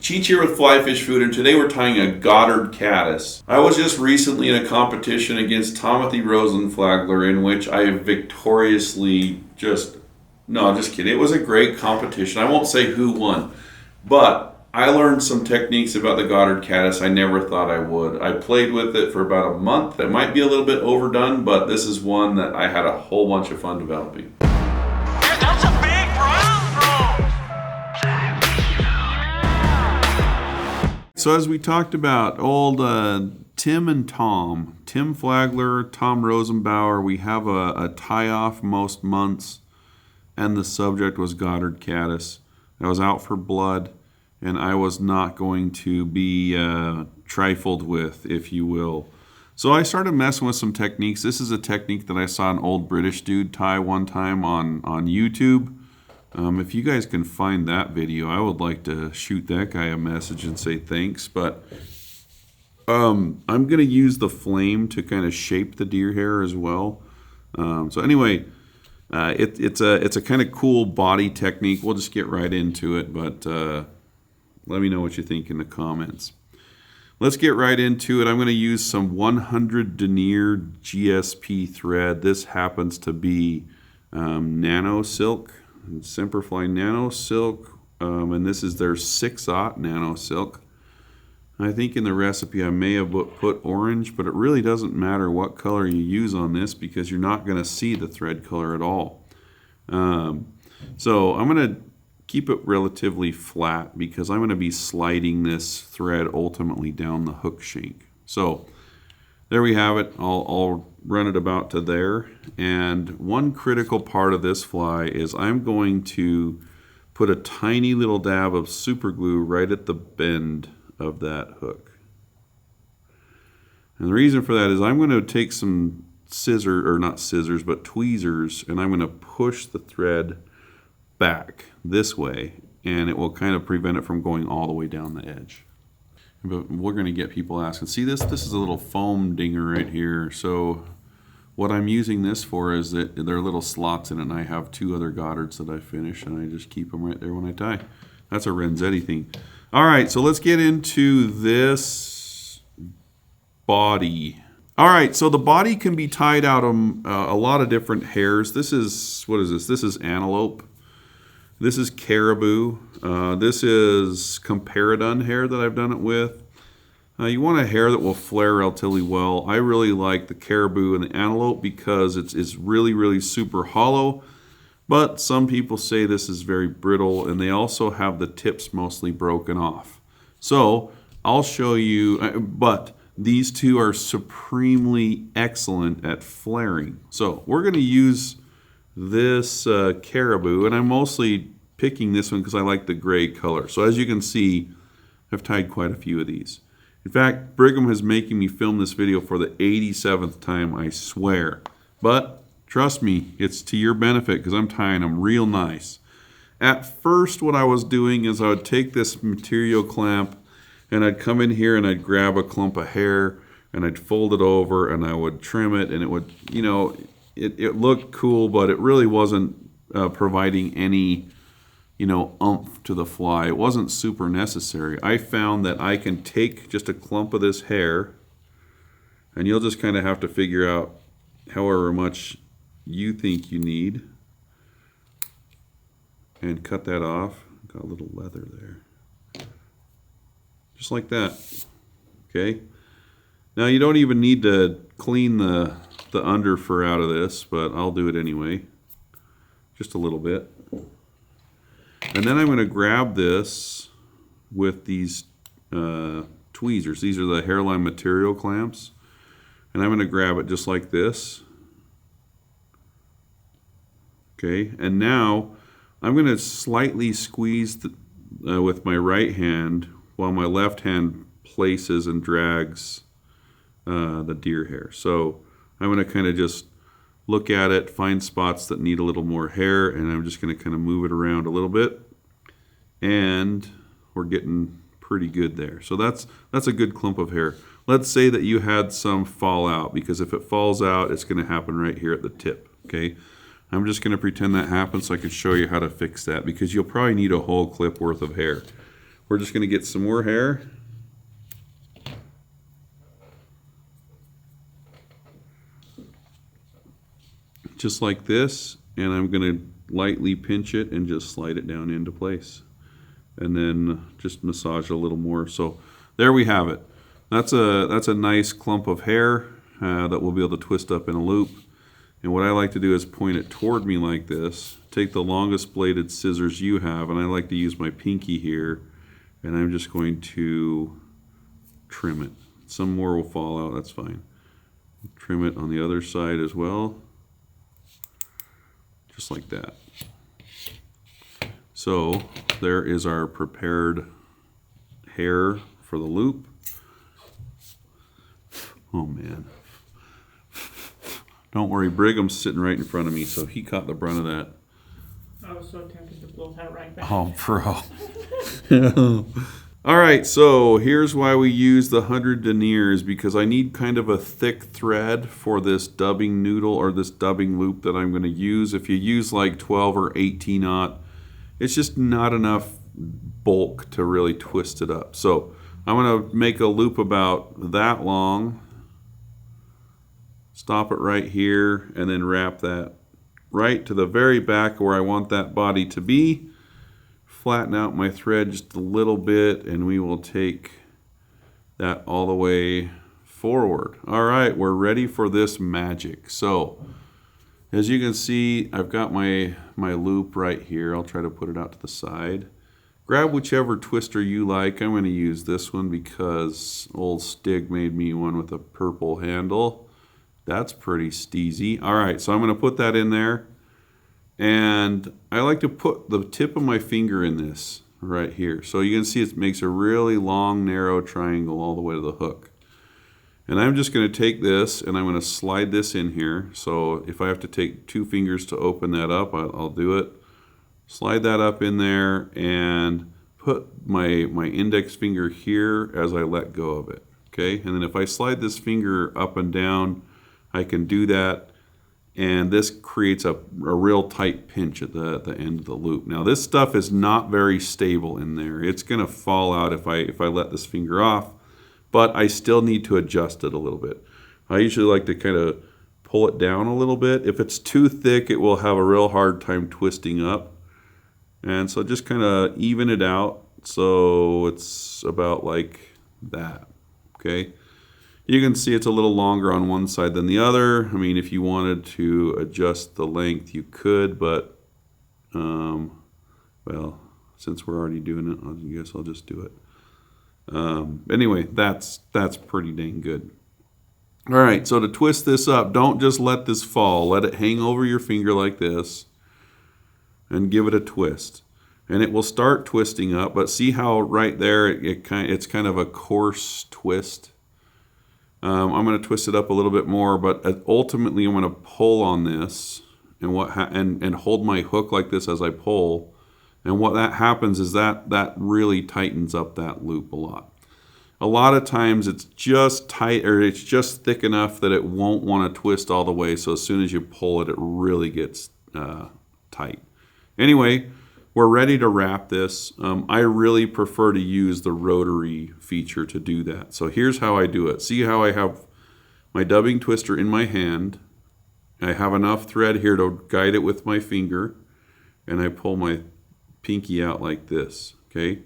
Cheech here with Fly Fish Food, and today we're tying a Goddard Caddis. I was just recently in a competition against Timothy Rosenflagler in which I victoriously just kidding. It was a great competition. I won't say who won, but I learned some techniques about the Goddard Caddis I never thought I would. I played with it for about a month. It might be a little bit overdone, but this is one that I had a whole bunch of fun developing. That's a big brown throw! So as we talked about, old Tim and Tom, Tim Flagler, Tom Rosenbauer, we have a tie-off most months, and the subject was Goddard Caddis. I was out for blood, and I was not going to be trifled with, if you will. So I started messing with some techniques. This is a technique that I saw an old British dude tie one time on YouTube. If you guys can find that video, I would like to shoot that guy a message and say thanks. But I'm going to use the flame to kind of shape the deer hair as well. So anyway, it's a kind of cool body technique. We'll just get right into it, but let me know what you think in the comments. Let's get right into it. I'm going to use some 100 denier GSP thread. This happens to be Nano Silk, Semperfli Nano Silk, and this is their 6/0 Nano Silk. I think in the recipe I may have put orange, but it really doesn't matter what color you use on this because you're not going to see the thread color at all. So I'm going to keep it relatively flat because I'm going to be sliding this thread ultimately down the hook shank. So there we have it. I'll run it about to there. And one critical part of this fly is I'm going to put a tiny little dab of super glue right at the bend of that hook. And the reason for that is I'm going to take some tweezers, and I'm going to push the thread back this way, and it will kind of prevent it from going all the way down the edge. But we're going to get people asking, see this is a little foam dinger right here. So what I'm using this for is that there are little slots in it, and I have two other Goddards that I finish, and I just keep them right there when I tie. That's a Renzetti thing. All right, so let's get into this body. All right, so the body can be tied out of a lot of different hairs. This is, what is this? This is antelope. This is caribou. This is comparadun hair that I've done it with. You want a hair that will flare relatively well. I really like the caribou and the antelope because it's really, really super hollow. But some people say this is very brittle, and they also have the tips mostly broken off. So I'll show you, but these two are supremely excellent at flaring. So we're going to use this caribou, and I'm mostly picking this one because I like the gray color. So as you can see, I've tied quite a few of these. In fact, Brigham is making me film this video for the 87th time, I swear. But trust me, it's to your benefit because I'm tying them real nice. At first, what I was doing is I would take this material clamp and I'd come in here and I'd grab a clump of hair and I'd fold it over and I would trim it, and it would, you know, it looked cool, but it really wasn't providing any, you know, oomph to the fly. It wasn't super necessary. I found that I can take just a clump of this hair, and you'll just kind of have to figure out however much you think you need, and cut that off. Got a little leather there. Just like that. Okay. Now you don't even need to clean the under fur out of this, but I'll do it anyway. Just a little bit. And then I'm going to grab this with these tweezers. These are the hairline material clamps. And I'm going to grab it just like this. Okay, and now I'm going to slightly squeeze with my right hand while my left hand places and drags the deer hair. So I'm going to kind of just look at it, find spots that need a little more hair, and I'm just going to kind of move it around a little bit. And we're getting pretty good there. So that's a good clump of hair. Let's say that you had some fall out, because if it falls out, it's going to happen right here at the tip. Okay, I'm just going to pretend that happens so I can show you how to fix that, because you'll probably need a whole clip worth of hair. we're just going to get some more hair. Just like this, and I'm going to lightly pinch it and just slide it down into place. And then just massage a little more. So there we have it. That's a nice clump of hair that we'll be able to twist up in a loop. And what I like to do is point it toward me like this. Take the longest bladed scissors you have, and I like to use my pinky here, and I'm just going to trim it. Some more will fall out, that's fine. Trim it on the other side as well. Just like that. So there is our prepared hair for the loop. Oh man. Don't worry, Brigham's sitting right in front of me, so he caught the brunt of that. I was so tempted to blow that right back. Oh, bro. All right, so here's why we use the 100 deniers, because I need kind of a thick thread for this dubbing noodle or this dubbing loop that I'm going to use. If you use like 12 or 18 aught, it's just not enough bulk to really twist it up. So I'm going to make a loop about that long, stop it right here, and then wrap that right to the very back where I want that body to be. Flatten out my thread just a little bit, and we will take that all the way forward. All right, we're ready for this magic. So as you can see, I've got my loop right here. I'll try to put it out to the side. Grab whichever twister you like. I'm going to use this one because old Stig made me one with a purple handle. That's pretty steezy. All right, so I'm going to put that in there. And I like to put the tip of my finger in this right here. So you can see it makes a really long, narrow triangle all the way to the hook. And I'm just going to take this and I'm going to slide this in here. So if I have to take 2 fingers to open that up, I'll do it. Slide that up in there and put my index finger here as I let go of it. Okay, and then if I slide this finger up and down, I can do that. And this creates a real tight pinch at the end of the loop. Now this stuff is not very stable in there. It's going to fall out if I let this finger off, but I still need to adjust it a little bit. I usually like to kind of pull it down a little bit. If it's too thick, it will have a real hard time twisting up. And so just kind of even it out so it's about like that, okay? You can see it's a little longer on one side than the other. I mean, if you wanted to adjust the length, you could, but, well, since we're already doing it, I guess I'll just do it. Anyway, that's pretty dang good. All right, so to twist this up, don't just let this fall. Let it hang over your finger like this and give it a twist. And it will start twisting up, but see how right there it's kind of a coarse twist. I'm going to twist it up a little bit more, but ultimately I'm going to pull on this and hold my hook like this as I pull. And what that happens is that really tightens up that loop a lot. A lot of times it's just tight, or it's just thick enough that it won't want to twist all the way. So as soon as you pull it, it really gets tight. Anyway, we're ready to wrap this. I really prefer to use the rotary feature to do that. So here's how I do it. See how I have my dubbing twister in my hand. I have enough thread here to guide it with my finger. And I pull my pinky out like this, okay?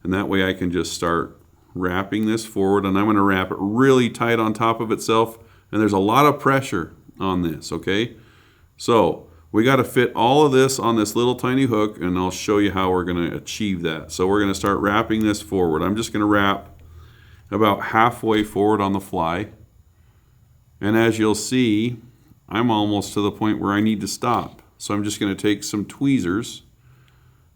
And that way I can just start wrapping this forward. And I'm going to wrap it really tight on top of itself. And there's a lot of pressure on this, okay? So we got to fit all of this on this little tiny hook, and I'll show you how we're going to achieve that. So we're going to start wrapping this forward. I'm just going to wrap about halfway forward on the fly. And as you'll see, I'm almost to the point where I need to stop. So I'm just going to take some tweezers,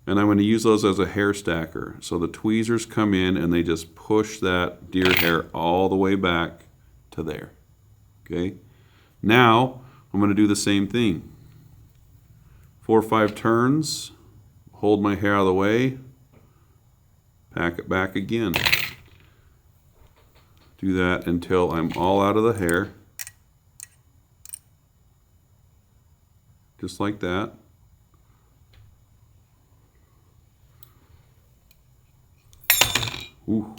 and I'm going to use those as a hair stacker. So the tweezers come in, and they just push that deer hair all the way back to there. Okay? Now, I'm going to do the same thing. 4 or 5 turns, hold my hair out of the way, pack it back again. Do that until I'm all out of the hair. Just like that. Ooh.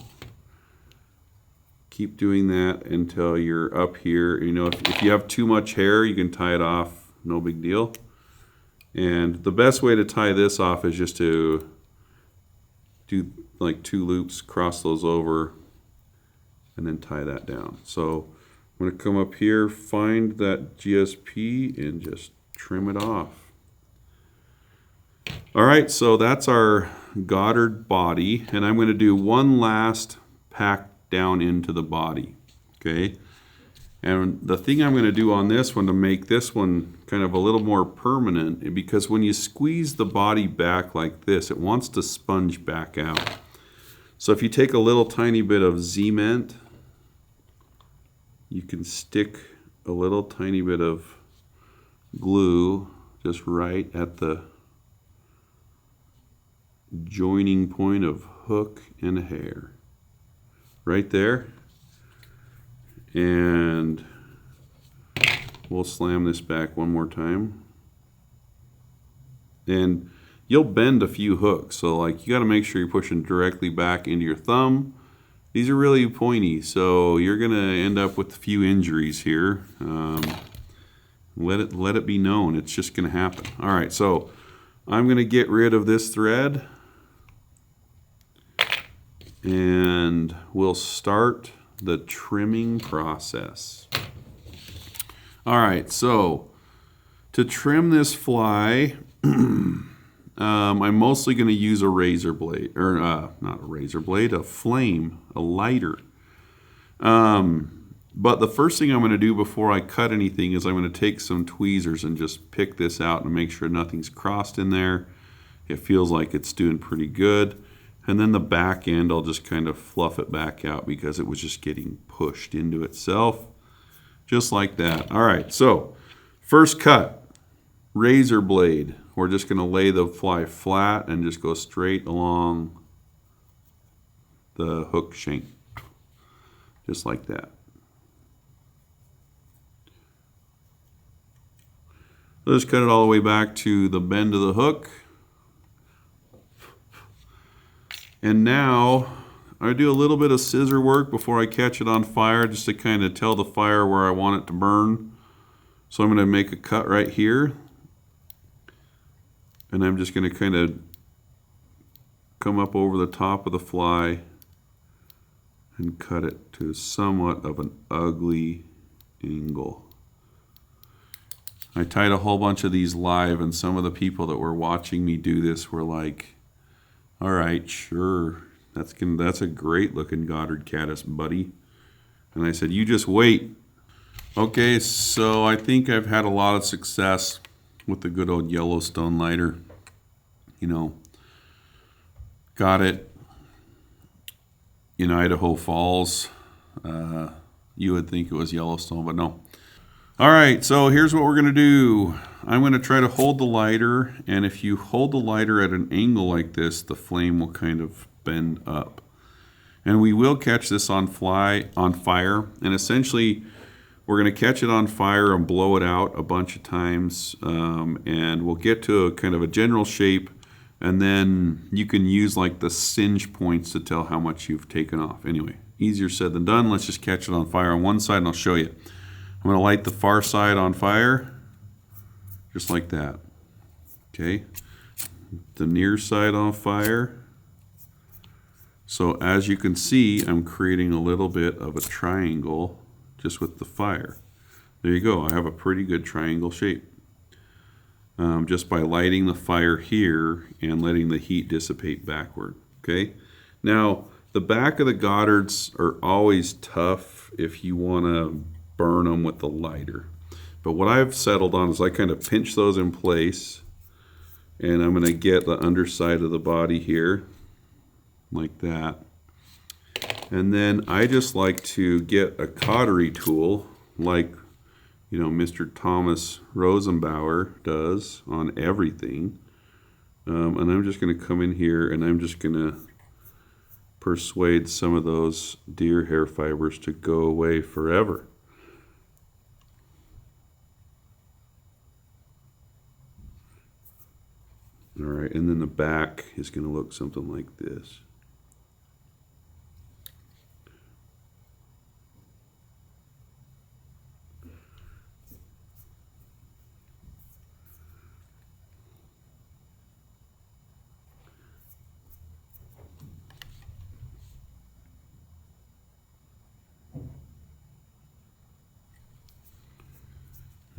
Keep doing that until you're up here. You know, if you have too much hair, you can tie it off, no big deal. And the best way to tie this off is just to do like 2 loops, cross those over, and then tie that down. So I'm going to come up here, find that GSP, and just trim it off. All right, so that's our Goddard body, and I'm going to do one last pack down into the body, okay? And the thing I'm going to do on this one to make this one kind of a little more permanent, because when you squeeze the body back like this, it wants to sponge back out. So if you take a little tiny bit of cement, you can stick a little tiny bit of glue just right at the joining point of hook and hair. Right there. And we'll slam this back one more time. And you'll bend a few hooks, so like you got to make sure you're pushing directly back into your thumb. These are really pointy, so you're gonna end up with a few injuries here. Let it be known, it's just gonna happen. All right, so I'm gonna get rid of this thread, and we'll start the trimming process. All right, so to trim this fly, I'm mostly going to use a razor blade, or not a razor blade, a flame, a lighter. But the first thing I'm going to do before I cut anything is I'm going to take some tweezers and just pick this out and make sure nothing's crossed in there. It feels like it's doing pretty good. And then the back end, I'll just kind of fluff it back out because it was just getting pushed into itself. Just like that. All right, so first cut, razor blade. We're just going to lay the fly flat and just go straight along the hook shank. Just like that. Let's cut it all the way back to the bend of the hook. And now I do a little bit of scissor work before I catch it on fire, just to kind of tell the fire where I want it to burn. So I'm going to make a cut right here. And I'm just going to kind of come up over the top of the fly and cut it to somewhat of an ugly angle. I tied a whole bunch of these live, and some of the people that were watching me do this were like, all right, sure, that's a great looking Goddard Caddis, buddy. And I said, you just wait. Okay, so I think I've had a lot of success with the good old Yellowstone lighter. You know, got it in Idaho Falls. You would think it was Yellowstone, but no. All right, so here's what we're going to do. I'm going to try to hold the lighter, and if you hold the lighter at an angle like this, the flame will kind of bend up. And we will catch this on fire, and essentially we're going to catch it on fire and blow it out a bunch of times, and we'll get to a kind of a general shape, and then you can use like the singe points to tell how much you've taken off. Anyway, easier said than done. Let's just catch it on fire on one side, and I'll show you. I'm going to light the far side on fire, just like that. Okay, the near side on fire. So as you can see, I'm creating a little bit of a triangle just with the fire. There you go, I have a pretty good triangle shape. Just by lighting the fire here and letting the heat dissipate backward. Okay, now the back of the Goddards are always tough if you want to burn them with the lighter. But what I've settled on is I kind of pinch those in place, and I'm going to get the underside of the body here like that. And then I just like to get a cautery tool like, you know, Mr. Thomas Rosenbauer does on everything. And I'm just going to come in here and I'm just going to persuade some of those deer hair fibers to go away forever. All right, and then the back is going to look something like this.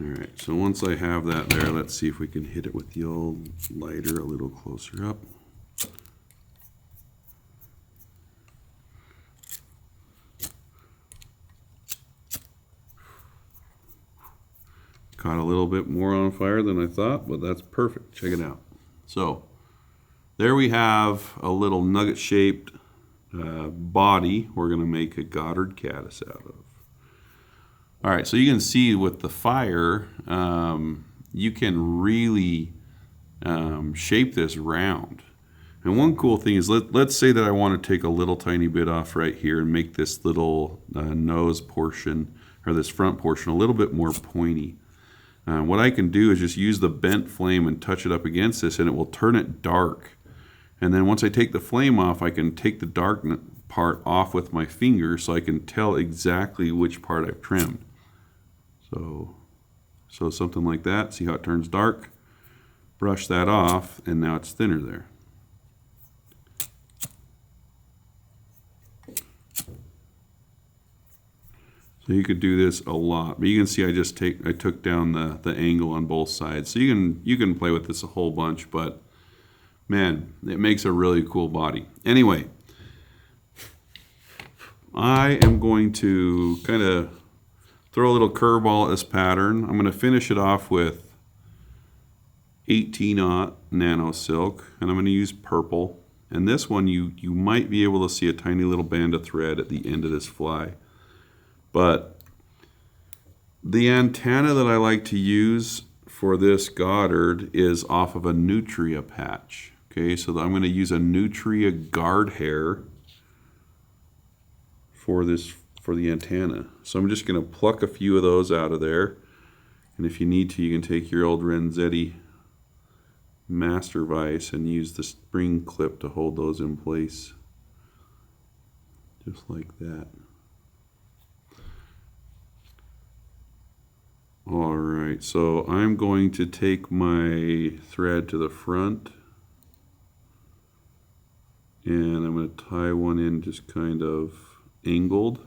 All right, so once I have that there, let's see if we can hit it with the old lighter a little closer up. Caught a little bit more on fire than I thought, but that's perfect. Check it out. So there we have a little nugget-shaped body we're going to make a Goddard Caddis out of. All right, so you can see with the fire, you can really shape this round. And one cool thing is, let's say that I want to take a little tiny bit off right here and make this little nose portion, or this front portion, a little bit more pointy. What I can do is just use the bent flame and touch it up against this, and it will turn it dark. And then once I take the flame off, I can take the dark part off with my finger so I can tell exactly which part I've trimmed. So something like that. See how it turns dark? Brush that off, and now it's thinner there. So you could do this a lot, but you can see I took down the angle on both sides. So you can play with this a whole bunch, but man, it makes a really cool body. Anyway, I am going to kind of throw a little curveball at this pattern. I'm going to finish it off with 18-aught nano silk, and I'm going to use purple. And this one, you might be able to see a tiny little band of thread at the end of this fly. But the antenna that I like to use for this Goddard is off of a Nutria patch. Okay, so I'm going to use a Nutria guard hair for the antenna. So I'm just going to pluck a few of those out of there. And if you need to, you can take your old Renzetti master vise and use the spring clip to hold those in place. Just like that. All right, so I'm going to take my thread to the front, and I'm going to tie one in just kind of angled.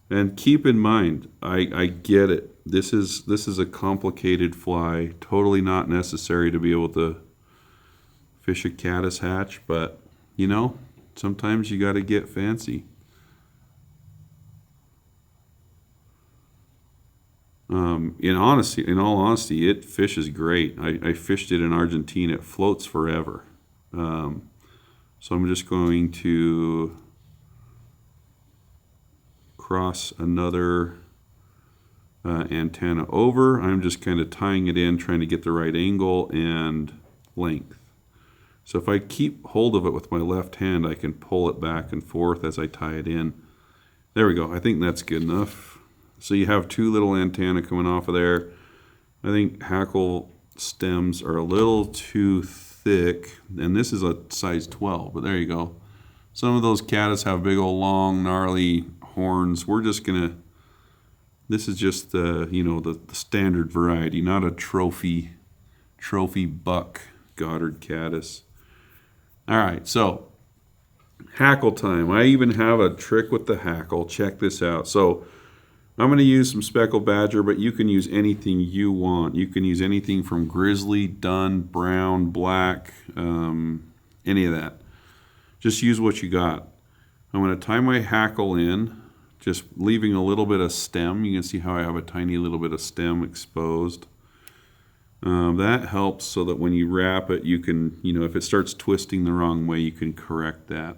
And keep in mind, I get it. This is a complicated fly, totally not necessary to be able to fish a caddis hatch, but you know, sometimes you got to get fancy. In all honesty, it fishes great. I fished it in Argentina. It floats forever. So I'm just going to cross another antenna over. I'm just kind of tying it in, trying to get the right angle and length. So if I keep hold of it with my left hand, I can pull it back and forth as I tie it in. There we go. I think that's good enough. So you have two little antennae coming off of there. I think hackle stems are a little too thick, and this is a size 12, but there you go. Some of those caddis have big old long gnarly horns. We're just gonna, this is just the, you know, the standard variety, not a trophy buck Goddard Caddis. All right, so hackle time. I even have a trick with the hackle. Check this out. So I'm going to use some speckled badger, but you can use anything you want. You can use anything from grizzly, dun, brown, black, any of that. Just use what you got. I'm going to tie my hackle in, just leaving a little bit of stem. You can see how I have a tiny little bit of stem exposed. That helps so that when you wrap it, you can, you know, if it starts twisting the wrong way, you can correct that.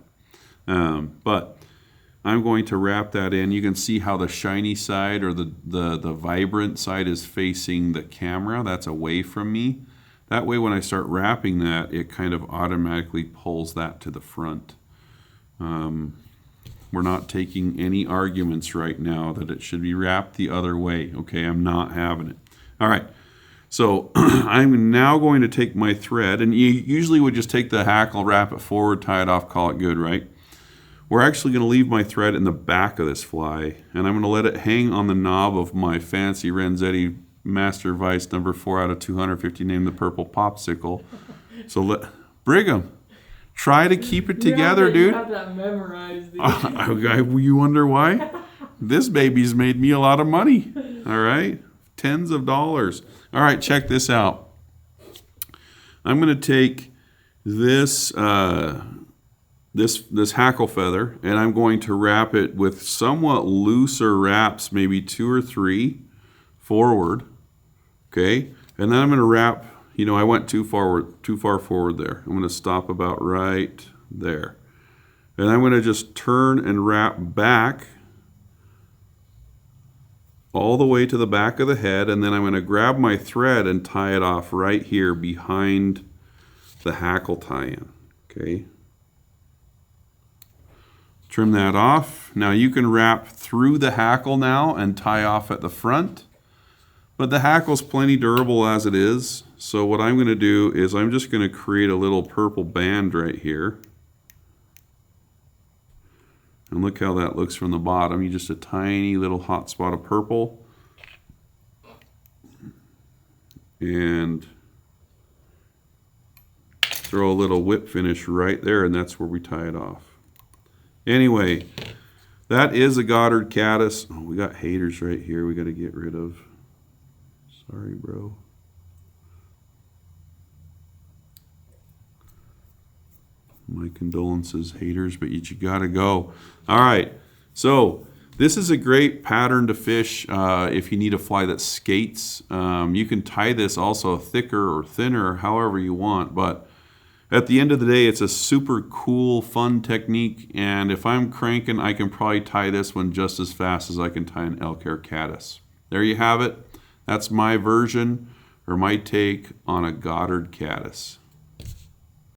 But I'm going to wrap that in. You can see how the shiny side or the vibrant side is facing the camera. That's away from me. That way when I start wrapping that, it kind of automatically pulls that to the front. We're not taking any arguments right now that it should be wrapped the other way. Okay, I'm not having it. All right, so I'm now going to take my thread, and you usually would just take the hackle, wrap it forward, tie it off, call it good, right? We're actually going to leave my thread in the back of this fly, and I'm going to let it hang on the knob of my fancy Renzetti Master Vice number 4 out of 250, named the Purple Popsicle. So Brigham, try to keep it together, dude. You have that memorized, dude. You wonder why? This baby's made me a lot of money. All right, tens of dollars. All right, check this out. I'm going to take this this hackle feather, and I'm going to wrap it with somewhat looser wraps, maybe 2 or 3 forward. Okay, and then I'm going to wrap. You know, I went too far forward there. I'm going to stop about right there, and I'm going to just turn and wrap back all the way to the back of the head, and then I'm going to grab my thread and tie it off right here behind the hackle tie-in. Okay. Trim that off. Now you can wrap through the hackle now and tie off at the front, but the hackle's plenty durable as it is. So what I'm going to do is I'm just going to create a little purple band right here. And look how that looks from the bottom. You just a tiny little hot spot of purple. And throw a little whip finish right there, and that's where we tie it off. Anyway, that is a Goddard Caddis. Oh, we got haters right here we got to get rid of. Sorry, bro. My condolences, haters, but you gotta go. All right, so this is a great pattern to fish if you need a fly that skates. You can tie this also thicker or thinner, however you want, but at the end of the day, it's a super cool, fun technique, and if I'm cranking, I can probably tie this one just as fast as I can tie an elk hair caddis. There you have it. That's my version, or my take on a Goddard Caddis.